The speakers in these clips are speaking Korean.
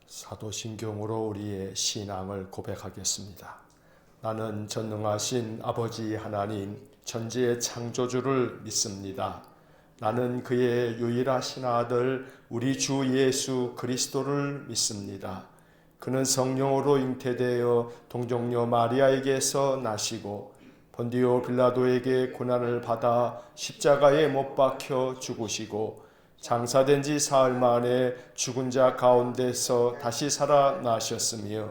사도신경으로 우리의 신앙을 고백하겠습니다. 나는 전능하신 아버지 하나님 천지의 창조주를 믿습니다. 나는 그의 유일하신 아들 우리 주 예수 그리스도를 믿습니다. 그는 성령으로 잉태되어 동정녀 마리아에게서 나시고 본디오 빌라도에게 고난을 받아 십자가에 못 박혀 죽으시고 장사된 지 사흘 만에 죽은 자 가운데서 다시 살아나셨으며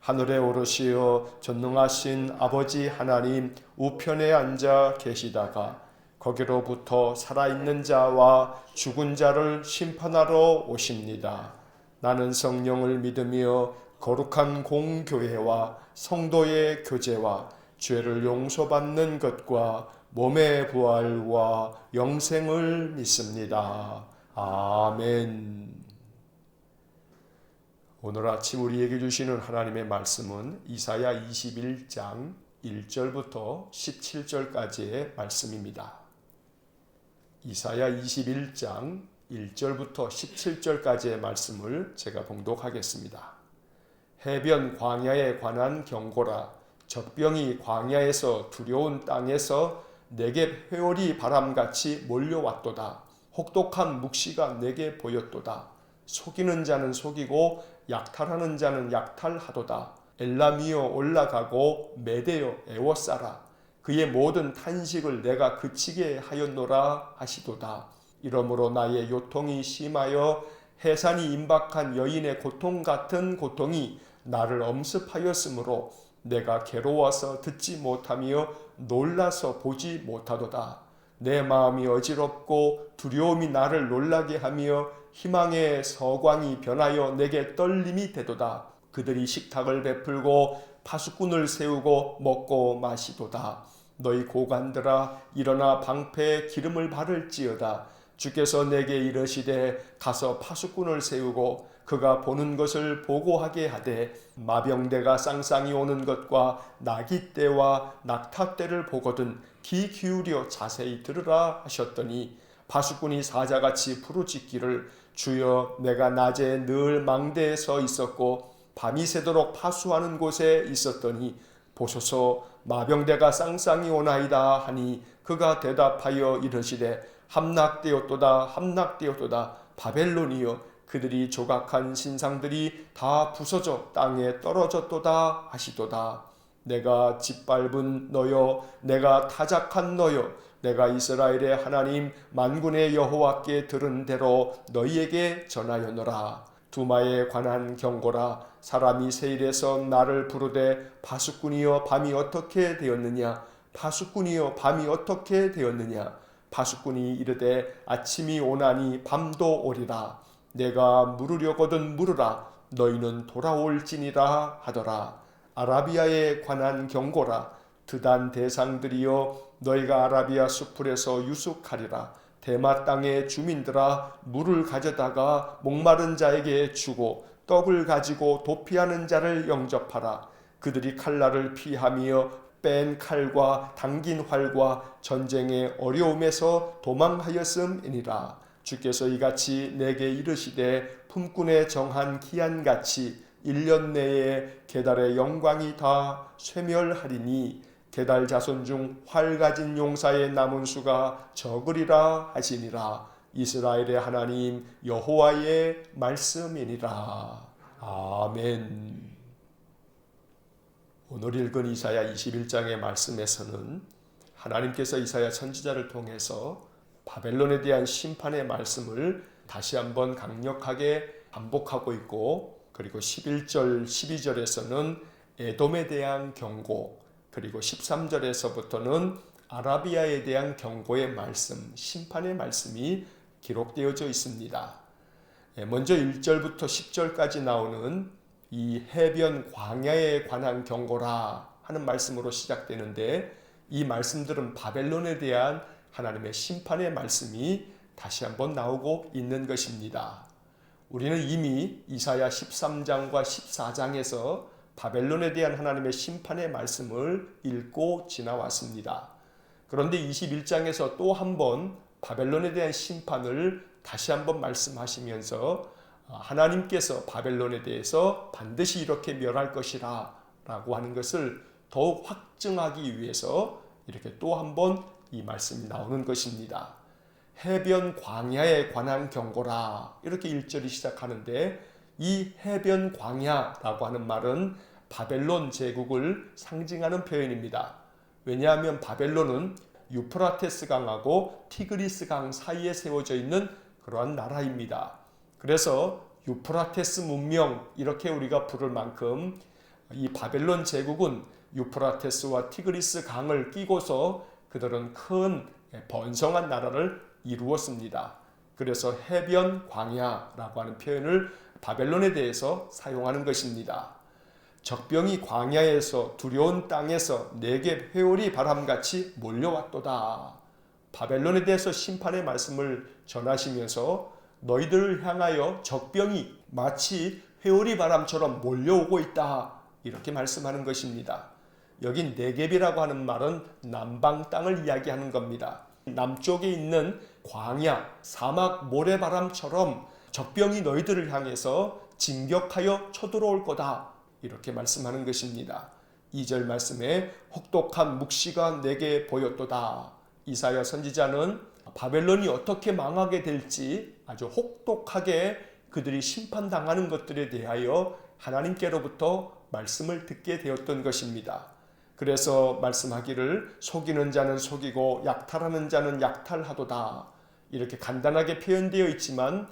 하늘에 오르시어 전능하신 아버지 하나님 우편에 앉아 계시다가 거기로부터 살아있는 자와 죽은 자를 심판하러 오십니다. 나는 성령을 믿으며 거룩한 공교회와 성도의 교제와 죄를 용서받는 것과 몸의 부활과 영생을 믿습니다. 아멘. 오늘 아침 우리에게 주시는 하나님의 말씀은 이사야 21장 1절부터 17절까지의 말씀입니다. 이사야 21장 1절부터 17절까지의 말씀을 제가 봉독하겠습니다. 해변 광야에 관한 경고라. 젖병이 광야에서 두려운 땅에서 내게 회오리 바람같이 몰려왔도다. 혹독한 묵시가 내게 보였도다. 속이는 자는 속이고 약탈하는 자는 약탈하도다. 엘람이여 올라가고 메대여 애워싸라. 그의 모든 탄식을 내가 그치게 하였노라 하시도다. 이러므로 나의 요통이 심하여 해산이 임박한 여인의 고통 같은 고통이 나를 엄습하였으므로 내가 괴로워서 듣지 못하며 놀라서 보지 못하도다. 내 마음이 어지럽고 두려움이 나를 놀라게 하며 희망의 서광이 변하여 내게 떨림이 되도다. 그들이 식탁을 베풀고 파수꾼을 세우고 먹고 마시도다. 너희 고관들아 일어나 방패에 기름을 바를지어다. 주께서 내게 이르시되 가서 파수꾼을 세우고 그가 보는 것을 보고하게 하되 마병대가 쌍쌍이 오는 것과 나기 때와 낙타 때를 보거든 귀 기울여 자세히 들으라 하셨더니 파수꾼이 사자같이 부르짖기를 주여 내가 낮에 늘 망대에 서 있었고 밤이 새도록 파수하는 곳에 있었더니 보소서 마병대가 쌍쌍이 오나이다 하니 그가 대답하여 이르시되 함락되었도다 함락되었도다 바벨론이여 그들이 조각한 신상들이 다 부서져 땅에 떨어졌도다 하시도다. 내가 짓밟은 너여 내가 타작한 너여 내가 이스라엘의 하나님 만군의 여호와께 들은 대로 너희에게 전하였노라. 두마에 관한 경고라. 사람이 세일에서 나를 부르되 파수꾼이여 밤이 어떻게 되었느냐 파수꾼이여 밤이 어떻게 되었느냐 파수꾼이 이르되 아침이 오나니 밤도 오리라. 내가 물으려거든 물으라. 너희는 돌아올지니라 하더라. 아라비아에 관한 경고라. 드단 대상들이여 너희가 아라비아 수풀에서 유숙하리라. 대마 땅의 주민들아 물을 가져다가 목마른 자에게 주고 떡을 가지고 도피하는 자를 영접하라. 그들이 칼날을 피하며 뺀 칼과 당긴 활과 전쟁의 어려움에서 도망하였음이니라. 주께서 이같이 내게 이르시되 품꾼의 정한 기한같이 1년 내에 게달의 영광이 다 쇠멸하리니 게달 자손 중 활 가진 용사의 남은 수가 적으리라 하시니라. 이스라엘의 하나님 여호와의 말씀이니라. 아멘. 오늘 읽은 이사야 21장의 말씀에서는 하나님께서 이사야 선지자를 통해서 바벨론에 대한 심판의 말씀을 다시 한번 강력하게 반복하고 있고, 그리고 11절, 12절에서는 에돔에 대한 경고, 그리고 13절에서부터는 아라비아에 대한 경고의 말씀, 심판의 말씀이 기록되어져 있습니다. 먼저 1절부터 10절까지 나오는 이 해변 광야에 관한 경고라 하는 말씀으로 시작되는데, 이 말씀들은 바벨론에 대한 하나님의 심판의 말씀이 다시 한번 나오고 있는 것입니다. 우리는 이미 이사야 13장과 14장에서 바벨론에 대한 하나님의 심판의 말씀을 읽고 지나왔습니다. 그런데 21장에서 또 한 번 바벨론에 대한 심판을 다시 한번 말씀하시면서 하나님께서 바벨론에 대해서 반드시 이렇게 멸할 것이라 라고 하는 것을 더욱 확증하기 위해서 이렇게 또 한 번 이 말씀이 나오는 것입니다. 해변 광야에 관한 경고라, 이렇게 1절이 시작하는데, 이 해변 광야라고 하는 말은 바벨론 제국을 상징하는 표현입니다. 왜냐하면 바벨론은 유프라테스 강하고 티그리스 강 사이에 세워져 있는 그러한 나라입니다. 그래서 유프라테스 문명, 이렇게 우리가 부를 만큼 이 바벨론 제국은 유프라테스와 티그리스 강을 끼고서 그들은 큰 번성한 나라를 이루었습니다. 그래서 해변 광야라고 하는 표현을 바벨론에 대해서 사용하는 것입니다. 적병이 광야에서 두려운 땅에서 내게 회오리 바람같이 몰려왔도다. 바벨론에 대해서 심판의 말씀을 전하시면서 너희들을 향하여 적병이 마치 회오리 바람처럼 몰려오고 있다, 이렇게 말씀하는 것입니다. 여긴 네겝이라고 하는 말은 남방 땅을 이야기하는 겁니다. 남쪽에 있는 광야, 사막 모래바람처럼 적병이 너희들을 향해서 진격하여 쳐들어올 거다, 이렇게 말씀하는 것입니다. 2절 말씀에 혹독한 묵시가 내게 보였도다. 이사야 선지자는 바벨론이 어떻게 망하게 될지 아주 혹독하게 그들이 심판당하는 것들에 대하여 하나님께로부터 말씀을 듣게 되었던 것입니다. 그래서 말씀하기를 속이는 자는 속이고 약탈하는 자는 약탈하도다, 이렇게 간단하게 표현되어 있지만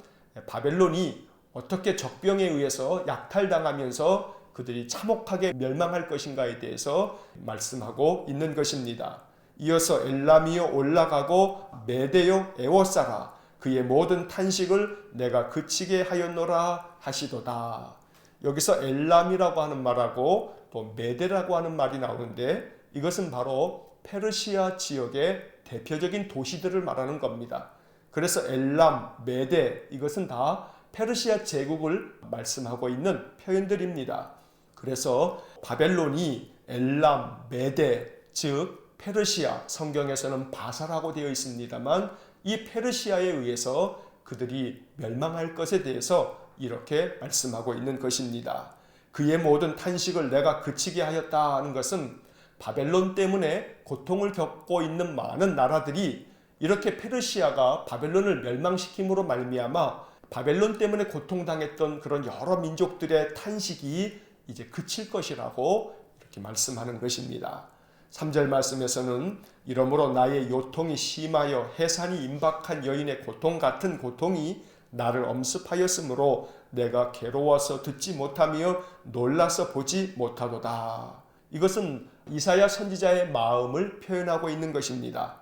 바벨론이 어떻게 적병에 의해서 약탈당하면서 그들이 참혹하게 멸망할 것인가에 대해서 말씀하고 있는 것입니다. 이어서 엘람이여 올라가고 메대여 애워싸라, 그의 모든 탄식을 내가 그치게 하였노라 하시도다. 여기서 엘람이라고 하는 말하고 또 메대라고 하는 말이 나오는데, 이것은 바로 페르시아 지역의 대표적인 도시들을 말하는 겁니다. 그래서 엘람, 메대, 이것은 다 페르시아 제국을 말씀하고 있는 표현들입니다. 그래서 바벨론이 엘람, 메대, 즉 페르시아, 성경에서는 바사라고 되어 있습니다만 이 페르시아에 의해서 그들이 멸망할 것에 대해서 이렇게 말씀하고 있는 것입니다. 그의 모든 탄식을 내가 그치게 하였다 하는 것은 바벨론 때문에 고통을 겪고 있는 많은 나라들이 이렇게 페르시아가 바벨론을 멸망시킴으로 말미암아 바벨론 때문에 고통당했던 그런 여러 민족들의 탄식이 이제 그칠 것이라고 이렇게 말씀하는 것입니다. 3절 말씀에서는 이러므로 나의 요통이 심하여 해산이 임박한 여인의 고통 같은 고통이 나를 엄습하였으므로 내가 괴로워서 듣지 못하며 놀라서 보지 못하도다. 이것은 이사야 선지자의 마음을 표현하고 있는 것입니다.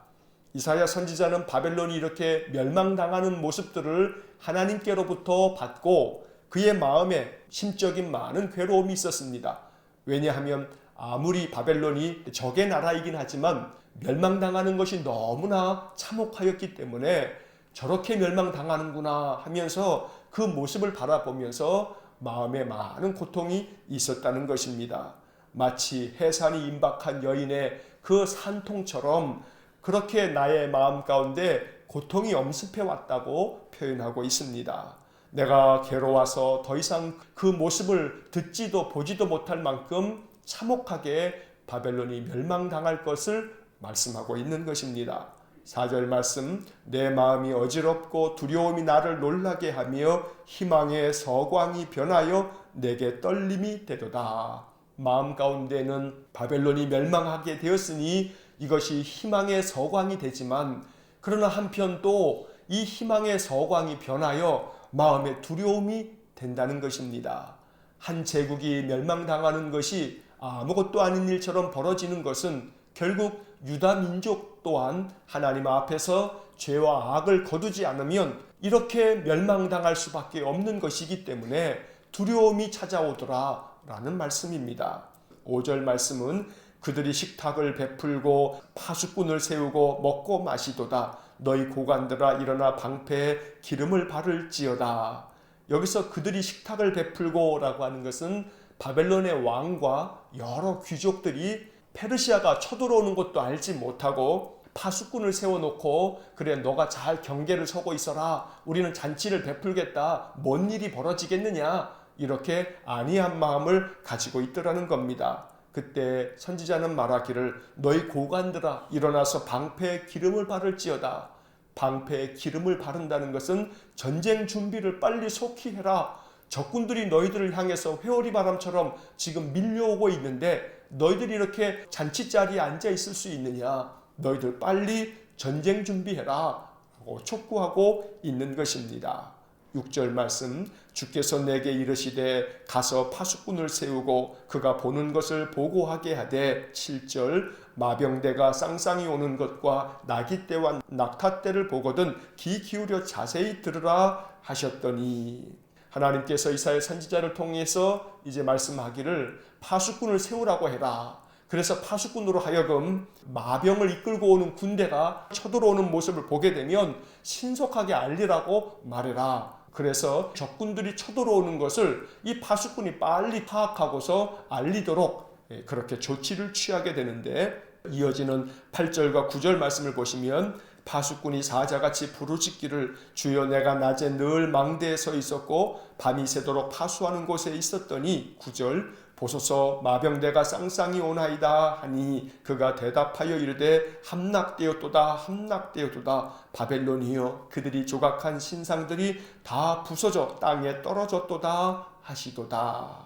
이사야 선지자는 바벨론이 이렇게 멸망당하는 모습들을 하나님께로부터 받고 그의 마음에 심적인 많은 괴로움이 있었습니다. 왜냐하면 아무리 바벨론이 적의 나라이긴 하지만 멸망당하는 것이 너무나 참혹하였기 때문에 저렇게 멸망당하는구나 하면서 그 모습을 바라보면서 마음에 많은 고통이 있었다는 것입니다. 마치 해산이 임박한 여인의 그 산통처럼 그렇게 나의 마음 가운데 고통이 엄습해 왔다고 표현하고 있습니다. 내가 괴로워서 더 이상 그 모습을 듣지도 보지도 못할 만큼 참혹하게 바벨론이 멸망당할 것을 말씀하고 있는 것입니다. 4절 말씀, 내 마음이 어지럽고 두려움이 나를 놀라게 하며 희망의 서광이 변하여 내게 떨림이 되도다. 마음 가운데는 바벨론이 멸망하게 되었으니 이것이 희망의 서광이 되지만, 그러나 한편 또 이 희망의 서광이 변하여 마음의 두려움이 된다는 것입니다. 한 제국이 멸망당하는 것이 아무것도 아닌 일처럼 벌어지는 것은 결국 유다 민족 또한 하나님 앞에서 죄와 악을 거두지 않으면 이렇게 멸망당할 수밖에 없는 것이기 때문에 두려움이 찾아오더라 라는 말씀입니다. 5절 말씀은 그들이 식탁을 베풀고 파수꾼을 세우고 먹고 마시도다. 너희 고관들아 일어나 방패에 기름을 바를지어다. 여기서 그들이 식탁을 베풀고 라고 하는 것은 바벨론의 왕과 여러 귀족들이 페르시아가 쳐들어오는 것도 알지 못하고 파수꾼을 세워놓고 그래 너가 잘 경계를 서고 있어라. 우리는 잔치를 베풀겠다. 뭔 일이 벌어지겠느냐. 이렇게 안이한 마음을 가지고 있더라는 겁니다. 그때 선지자는 말하기를 너희 고관들아 일어나서 방패에 기름을 바를지어다. 방패에 기름을 바른다는 것은 전쟁 준비를 빨리 속히 해라. 적군들이 너희들을 향해서 회오리 바람처럼 지금 밀려오고 있는데 너희들이 이렇게 잔치 자리에 앉아 있을 수 있느냐. 너희들 빨리 전쟁 준비해라 하고 촉구하고 있는 것입니다. 6절 말씀 주께서 내게 이르시되 가서 파수꾼을 세우고 그가 보는 것을 보고하게 하되 7절 마병대가 쌍쌍이 오는 것과 나귀떼와 낙타떼를 보거든 귀 기울여 자세히 들으라 하셨더니 하나님께서 이사야 선지자를 통해서 이제 말씀하기를 파수꾼을 세우라고 해라. 그래서 파수꾼으로 하여금 마병을 이끌고 오는 군대가 쳐들어오는 모습을 보게 되면 신속하게 알리라고 말해라. 그래서 적군들이 쳐들어오는 것을 이 파수꾼이 빨리 파악하고서 알리도록 그렇게 조치를 취하게 되는데 이어지는 8절과 9절 말씀을 보시면 파수꾼이 사자같이 부르짖기를 주여 내가 낮에 늘 망대에 서 있었고 밤이 새도록 파수하는 곳에 있었더니 9절 보소서 마병대가 쌍쌍이 오나이다 하니 그가 대답하여 이르되 함락되었도다 함락되었도다 바벨론이여 그들이 조각한 신상들이 다 부서져 땅에 떨어졌도다 하시도다.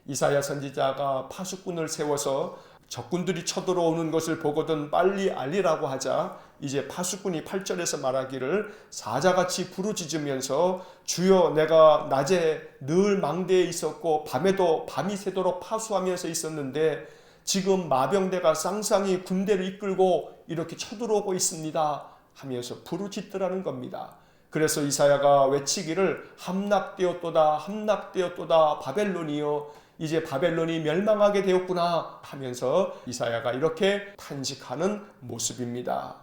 이사야 선지자가 파수꾼을 세워서 적군들이 쳐들어오는 것을 보거든 빨리 알리라고 하자 이제 파수꾼이 8절에서 말하기를 사자같이 부르짖으면서 주여 내가 낮에 늘 망대에 있었고 밤에도 밤이 새도록 파수하면서 있었는데 지금 마병대가 쌍쌍이 군대를 이끌고 이렇게 쳐들어오고 있습니다 하면서 부르짖더라는 겁니다. 그래서 이사야가 외치기를 함락되었도다 함락되었도다 바벨론이여 이제 바벨론이 멸망하게 되었구나 하면서 이사야가 이렇게 탄식하는 모습입니다.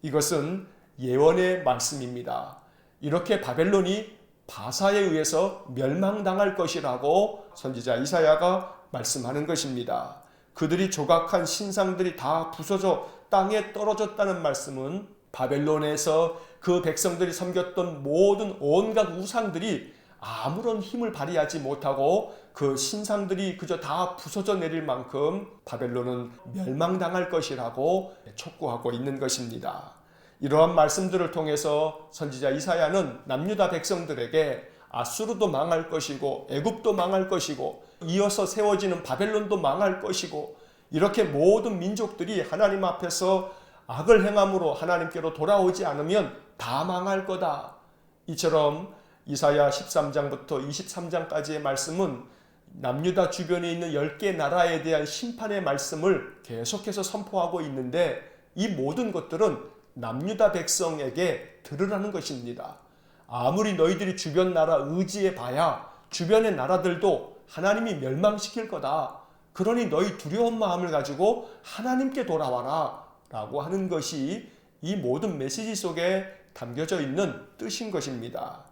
이것은 예언의 말씀입니다. 이렇게 바벨론이 바사에 의해서 멸망당할 것이라고 선지자 이사야가 말씀하는 것입니다. 그들이 조각한 신상들이 다 부서져 땅에 떨어졌다는 말씀은 바벨론에서 그 백성들이 섬겼던 모든 온갖 우상들이 아무런 힘을 발휘하지 못하고 그 신상들이 그저 다 부서져 내릴 만큼 바벨론은 멸망당할 것이라고 촉구하고 있는 것입니다. 이러한 말씀들을 통해서 선지자 이사야는 남유다 백성들에게 아수르도 망할 것이고 애굽도 망할 것이고 이어서 세워지는 바벨론도 망할 것이고 이렇게 모든 민족들이 하나님 앞에서 악을 행함으로 하나님께로 돌아오지 않으면 다 망할 거다. 이처럼 이사야 13장부터 23장까지의 말씀은 남유다 주변에 있는 10개 나라에 대한 심판의 말씀을 계속해서 선포하고 있는데 이 모든 것들은 남유다 백성에게 들으라는 것입니다. 아무리 너희들이 주변 나라 의지해 봐야 주변의 나라들도 하나님이 멸망시킬 거다. 그러니 너희 두려운 마음을 가지고 하나님께 돌아와라 라고 하는 것이 이 모든 메시지 속에 담겨져 있는 뜻인 것입니다.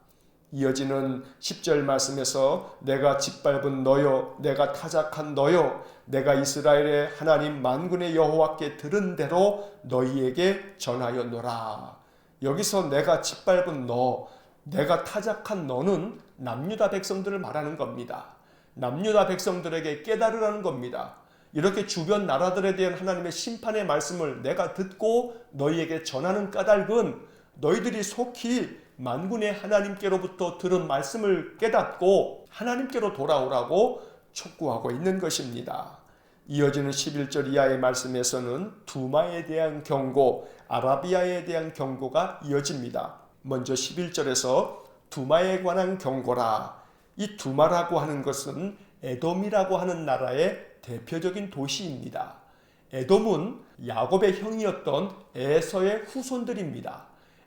이어지는 10절 말씀에서 내가 짓밟은 너여 내가 타작한 너여 내가 이스라엘의 하나님 만군의 여호와께 들은 대로 너희에게 전하였노라. 여기서 내가 짓밟은 너, 내가 타작한 너는 남유다 백성들을 말하는 겁니다. 남유다 백성들에게 깨달으라는 겁니다. 이렇게 주변 나라들에 대한 하나님의 심판의 말씀을 내가 듣고 너희에게 전하는 까닭은 너희들이 속히 만군의 하나님께로부터 들은 말씀을 깨닫고 하나님께로 돌아오라고 촉구하고 있는 것입니다. 이어지는 11절 이하의 말씀에서는 두마에 대한 경고, 아라비아에 대한 경고가 이어집니다. 먼저 11절에서 두마에 관한 경고라. 이 두마라고 하는 것은 에돔이라고 하는 나라의 대표적인 도시입니다. 에돔은 야곱의 형이었던 에서의 후손들입니다.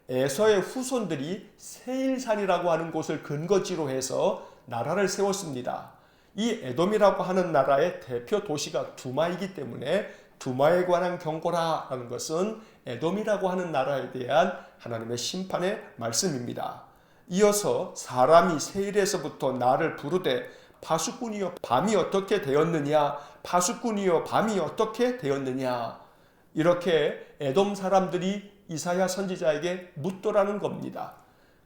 에서의 후손들이 세일산이라고 하는 곳을 근거지로 해서 나라를 세웠습니다. 이 에돔이라고 하는 나라의 대표 도시가 두마이기 때문에 두마에 관한 경고라는 것은 에돔이라고 하는 나라에 대한 하나님의 심판의 말씀입니다. 이어서 사람이 세일에서부터 나를 부르되 파수꾼이여 밤이 어떻게 되었느냐 파수꾼이여 밤이 어떻게 되었느냐 이렇게 에돔 사람들이 이사야 선지자에게 묻더라는 겁니다.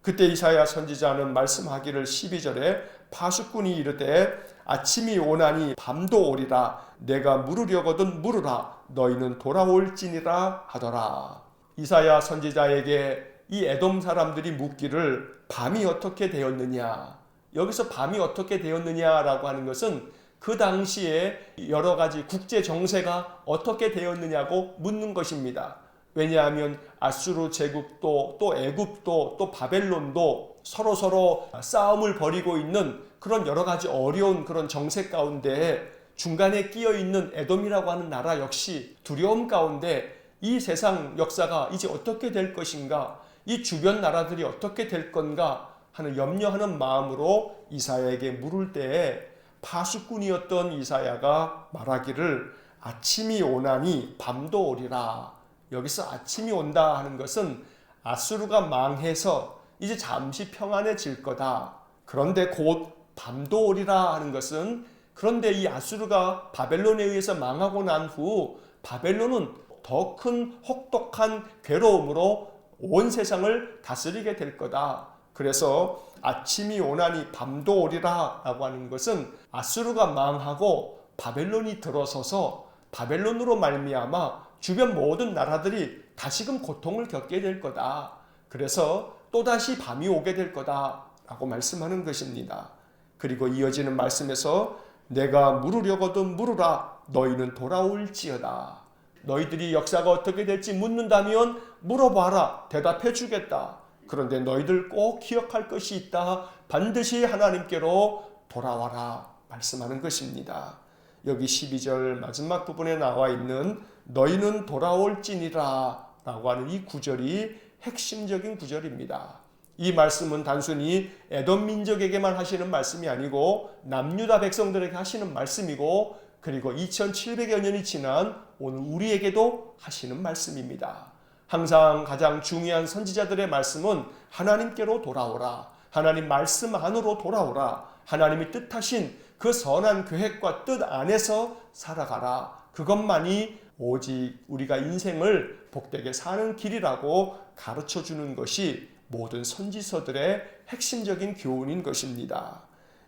그때 이사야 선지자는 말씀하기를 12절에 파수꾼이 이르되 아침이 오나니 밤도 오리라 내가 물으려거든 물으라 너희는 돌아올지니라 하더라. 이사야 선지자에게 이 에돔 사람들이 묻기를 밤이 어떻게 되었느냐, 여기서 밤이 어떻게 되었느냐라고 하는 것은 그 당시에 여러 가지 국제 정세가 어떻게 되었느냐고 묻는 것입니다. 왜냐하면 아수르 제국도 또 애굽도 또 바벨론도 서로 싸움을 벌이고 있는 그런 여러 가지 어려운 그런 정세 가운데 중간에 끼어 있는 에돔이라고 하는 나라 역시 두려움 가운데 이 세상 역사가 이제 어떻게 될 것인가, 이 주변 나라들이 어떻게 될 건가 하는 염려하는 마음으로 이사야에게 물을 때에 파수꾼이었던 이사야가 말하기를 아침이 오나니 밤도 오리라. 여기서 아침이 온다 하는 것은 아수르가 망해서 이제 잠시 평안해질 거다. 그런데 곧 밤도 오리라 하는 것은, 그런데 이 아수르가 바벨론에 의해서 망하고 난 후 바벨론은 더 큰 혹독한 괴로움으로 온 세상을 다스리게 될 거다. 그래서 아침이 오나니 밤도 오리라 라고 하는 것은 아수르가 망하고 바벨론이 들어서서 바벨론으로 말미암아 주변 모든 나라들이 다시금 고통을 겪게 될 거다. 그래서 또다시 밤이 오게 될 거다 라고 말씀하는 것입니다. 그리고 이어지는 말씀에서 내가 물으려거든 물으라 너희는 돌아올지어다. 너희들이 역사가 어떻게 될지 묻는다면 물어봐라 대답해 주겠다. 그런데 너희들 꼭 기억할 것이 있다. 반드시 하나님께로 돌아와라 말씀하는 것입니다. 여기 12절 마지막 부분에 나와 있는 너희는 돌아올지니라 라고 하는 이 구절이 핵심적인 구절입니다. 이 말씀은 단순히 에돔 민족에게만 하시는 말씀이 아니고 남유다 백성들에게 하시는 말씀이고, 그리고 2700여 년이 지난 오늘 우리에게도 하시는 말씀입니다. 항상 가장 중요한 선지자들의 말씀은 하나님께로 돌아오라, 하나님 말씀 안으로 돌아오라, 하나님이 뜻하신 그 선한 계획과 뜻 안에서 살아가라. 그것만이 오직 우리가 인생을 복되게 사는 길이라고 가르쳐주는 것이 모든 선지서들의 핵심적인 교훈인 것입니다.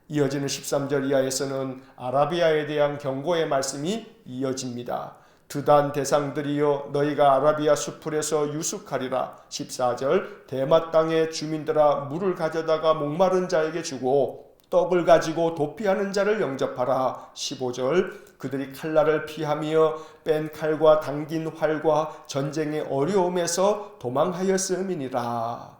이어지는 13절 이하에서는 아라비아에 대한 경고의 말씀이 이어집니다. 드단 대상들이여 너희가 아라비아 수풀에서 유숙하리라. 14절 대마 땅의 주민들아 물을 가져다가 목마른 자에게 주고 떡을 가지고 도피하는 자를 영접하라. 15절 그들이 칼날을 피하며 뺀 칼과 당긴 활과 전쟁의 어려움에서 도망하였음이니라.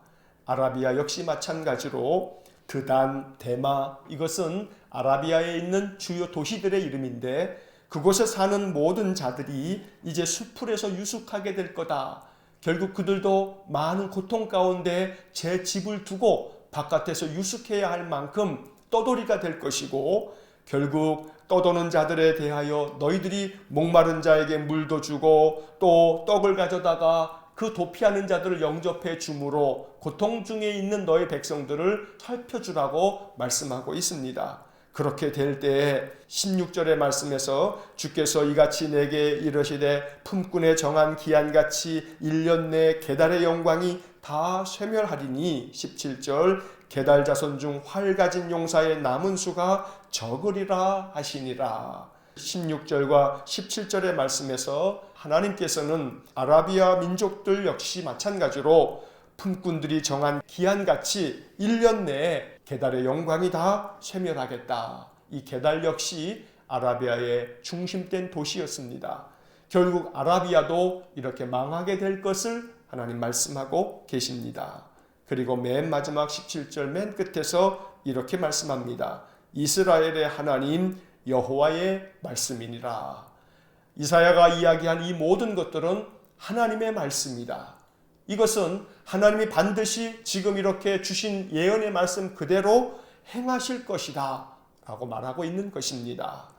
아라비아 역시 마찬가지로 드단, 대마, 이것은 아라비아에 있는 주요 도시들의 이름인데 그곳에 사는 모든 자들이 이제 수풀에서 유숙하게 될 거다. 결국 그들도 많은 고통 가운데 제 집을 두고 바깥에서 유숙해야 할 만큼 떠돌이가 될 것이고, 결국 떠도는 자들에 대하여 너희들이 목마른 자에게 물도 주고 또 떡을 가져다가 그 도피하는 자들을 영접해 주므로 고통 중에 있는 너희 백성들을 살펴주라고 말씀하고 있습니다. 그렇게 될 때에 16절의 말씀에서 주께서 이같이 내게 이르시되 품꾼의 정한 기한같이 1년 내 게달의 영광이 다 쇠멸하리니 17절 게달 자손 중 활 가진 용사의 남은 수가 적으리라 하시니라. 16절과 17절의 말씀에서 하나님께서는 아라비아 민족들 역시 마찬가지로 품꾼들이 정한 기한같이 1년 내에 게달의 영광이 다 쇠멸하겠다. 이 게달 역시 아라비아의 중심된 도시였습니다. 결국 아라비아도 이렇게 망하게 될 것을 하나님 말씀하고 계십니다. 그리고 맨 마지막 17절 맨 끝에서 이렇게 말씀합니다. 이스라엘의 하나님 여호와의 말씀이니라. 이사야가 이야기한 이 모든 것들은 하나님의 말씀이다. 이것은 하나님이 반드시 지금 이렇게 주신 예언의 말씀 그대로 행하실 것이다 라고 말하고 있는 것입니다.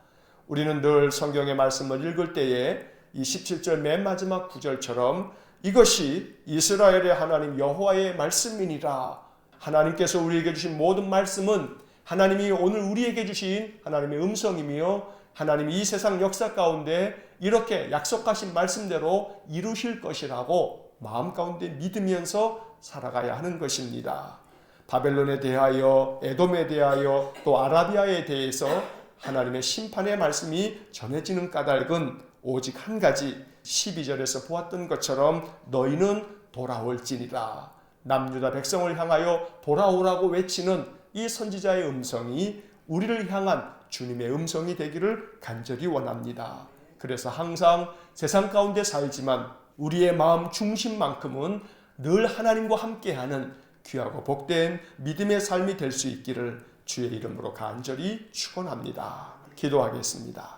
우리는 늘 성경의 말씀을 읽을 때에 이 17절 맨 마지막 구절처럼 이것이 이스라엘의 하나님 여호와의 말씀이니라. 하나님께서 우리에게 주신 모든 말씀은 하나님이 오늘 우리에게 주신 하나님의 음성이며 하나님이 이 세상 역사 가운데 이렇게 약속하신 말씀대로 이루실 것이라고 마음 가운데 믿으면서 살아가야 하는 것입니다. 바벨론에 대하여, 에돔에 대하여, 또 아라비아에 대해서 하나님의 심판의 말씀이 전해지는 까닭은 오직 한 가지, 12절에서 보았던 것처럼 너희는 돌아올지니라. 남유다 백성을 향하여 돌아오라고 외치는 이 선지자의 음성이 우리를 향한 주님의 음성이 되기를 간절히 원합니다. 그래서 항상 세상 가운데 살지만 우리의 마음 중심만큼은 늘 하나님과 함께하는 귀하고 복된 믿음의 삶이 될 수 있기를 주의 이름으로 간절히 축원합니다. 기도하겠습니다.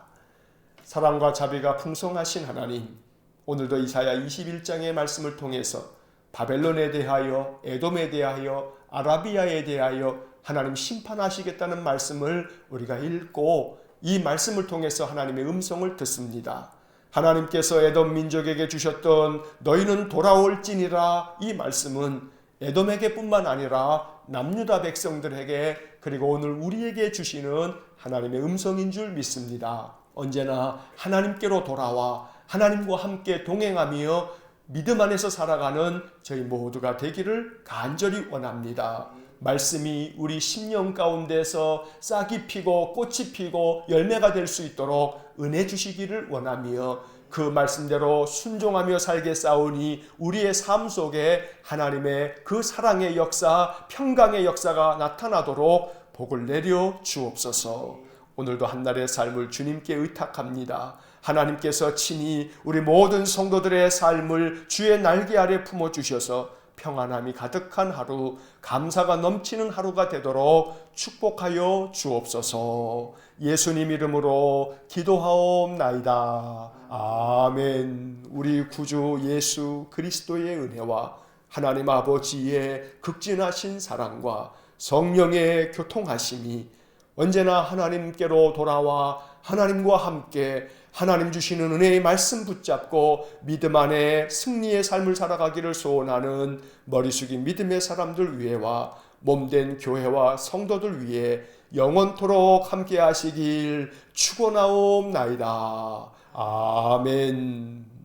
사랑과 자비가 풍성하신 하나님, 오늘도 이사야 21장의 말씀을 통해서 바벨론에 대하여, 에돔에 대하여, 아라비아에 대하여 하나님 심판하시겠다는 말씀을 우리가 읽고 이 말씀을 통해서 하나님의 음성을 듣습니다. 하나님께서 에돔 민족에게 주셨던 너희는 돌아올지니라 이 말씀은 에돔에게 뿐만 아니라 남유다 백성들에게 그리고 오늘 우리에게 주시는 하나님의 음성인 줄 믿습니다. 언제나 하나님께로 돌아와 하나님과 함께 동행하며 믿음 안에서 살아가는 저희 모두가 되기를 간절히 원합니다. 말씀이 우리 심령 가운데서 싹이 피고 꽃이 피고 열매가 될 수 있도록 은혜 주시기를 원하며 그 말씀대로 순종하며 살겠사오니 우리의 삶 속에 하나님의 그 사랑의 역사, 평강의 역사가 나타나도록 복을 내려 주옵소서. 오늘도 한날의 삶을 주님께 의탁합니다. 하나님께서 친히 우리 모든 성도들의 삶을 주의 날개 아래 품어주셔서 평안함이 가득한 하루, 감사가 넘치는 하루가 되도록 축복하여 주옵소서. 예수님 이름으로 기도하옵나이다. 아멘. 우리 구주 예수 그리스도의 은혜와 하나님 아버지의 극진하신 사랑과 성령의 교통하심이 언제나 하나님께로 돌아와 하나님과 함께 하나님 주시는 은혜의 말씀 붙잡고 믿음 안에 승리의 삶을 살아가기를 소원하는 머리 숙인 믿음의 사람들 위에와 몸된 교회와 성도들 위해 영원토록 함께 하시길 축원하옵나이다. 아멘.